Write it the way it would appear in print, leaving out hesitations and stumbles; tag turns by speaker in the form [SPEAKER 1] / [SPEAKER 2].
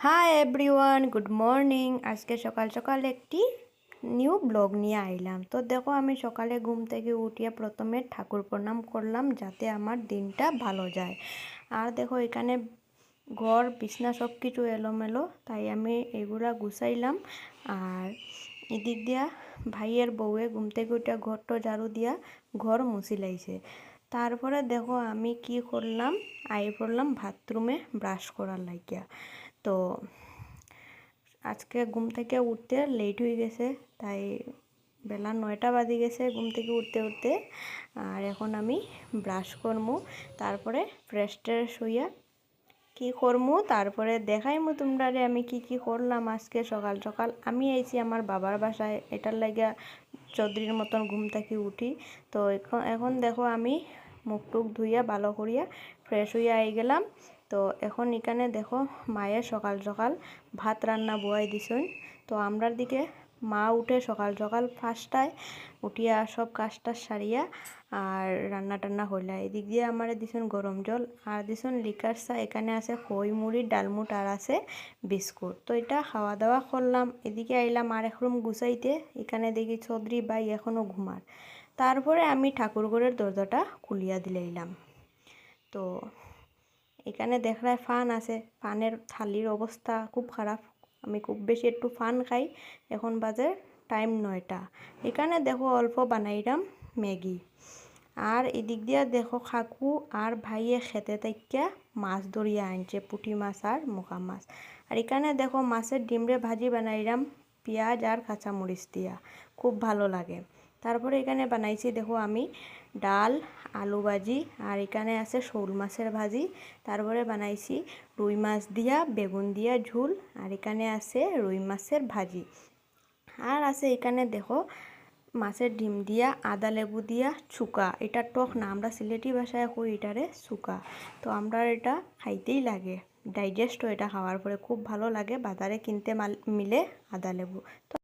[SPEAKER 1] Hi everyone, good morning. আজকে সকাল সকাল একটি নিউ ব্লগ নিয়ে আইলাম। তো দেখো, আমি সকালে ঘুম থেকে উঠিয়ে প্রথমে ঠাকুর প্রণাম করলাম যাতে আমার দিনটা ভালো যায়। আর দেখো, এখানে ঘর বিছনা সব কিছু এলোমেলো, তাই আমি এগুলা গুছাইলাম। আর এদিক দিয়া ভাইয়ের বউয়ে ঘুম থেকে উঠে ঘরটা ঝাড়ু দিয়া ঘর মুছিলাইছে। তারপরে দেখো আমি কি করলাম, পড়লাম বাথরুমে ব্রাশ করার লাগিয়া। তো আজকে ঘুম থেকে উঠতে লেট হয়ে গেছে, তাই বেলা 9টা বাজে গেছে ঘুম থেকে উঠতে উঠতে। আর এখন আমি ব্রাশ করমু, তারপরে ফ্রেশ ট্রেশ হইয়া কি করমু, তারপরে দেখাইমু তোমরা আমি কি করলাম আজকে সকাল সকাল। আমি আইছি আমার বাবার বাসায়, এটার লাগিয়া চৌধুরীর মতন ঘুম থেকে উঠি। তো এখন দেখো আমি মুখ টুক ধুইয়া ভালো করিয়া ফ্রেশ হইয়া আই গেলাম। তো এখন এখানে দেখো মায়ের সকাল সকাল ভাত রান্না বয়াই দিছেন। তো আমরার দিকে মা উঠে সকাল সকাল 5টায় উঠিয়া সব কাজটা সারিয়া আর রান্না টান্না হইলা। এদিক দিয়ে আমার দিছেন গরম জল আর দিছেন লিকার চা। এখানে আছে খই মুড়ি, ডালমুট আর আছে বিস্কুট। তো এটা খাওয়া দাওয়া করলাম। এদিকে আইলাম আর এক রুম গুছাইতে। এখানে দেখি চৌধুরী ভাই এখনও ঘুমার। তারপরে আমি ঠাকুর ঘরের দরজাটা খুলিয়া দিলাইলাম। তো এখানে দেখায় ফান আছে, ফানের থালির অবস্থা খুব খারাপ। আমি খুব বেশি একটু ফান খাই। এখন বাজে টাইম 9টা। এখানে দেখো অল্প বানাইলাম ম্যাগি। আর এদিক দিয়া দেখো কাকু আর ভাইয়ে খেতে থাইকা মাছ ধরিয়া আনছে, পুঁটি মাছ আর মোকা মাছ। আর এখানে দেখো মাছের ডিমরে ভাজি বানাইলাম পেঁয়াজ আর কাঁচামরিচ দিয়া, খুব ভালো লাগে। তারপরে এখানে বানাইছি দেখো আমি ডাল, আলু ভাজি, আর এখানে আছে শোল মাছের ভাজি। তারপরে বানাইছি রুই মাছ দিয়া বেগুন দিয়া ঝুল, আর এখানে আছে রুই মাছের ভাজি। আর আছে এখানে দেখো মাছের ডিম দিয়া আদা লেবু দিয়া চুকা। এটা টক না, আমরা সিলেটি ভাষায় কই এটারে চুকা। তো আমরা এটা খাইতেই লাগে, ডাইজেস্ট হয় এটা খাওয়ার পরে, খুব ভালো লাগে। বাজারে কিনতে মিলে আদা লেবু। তো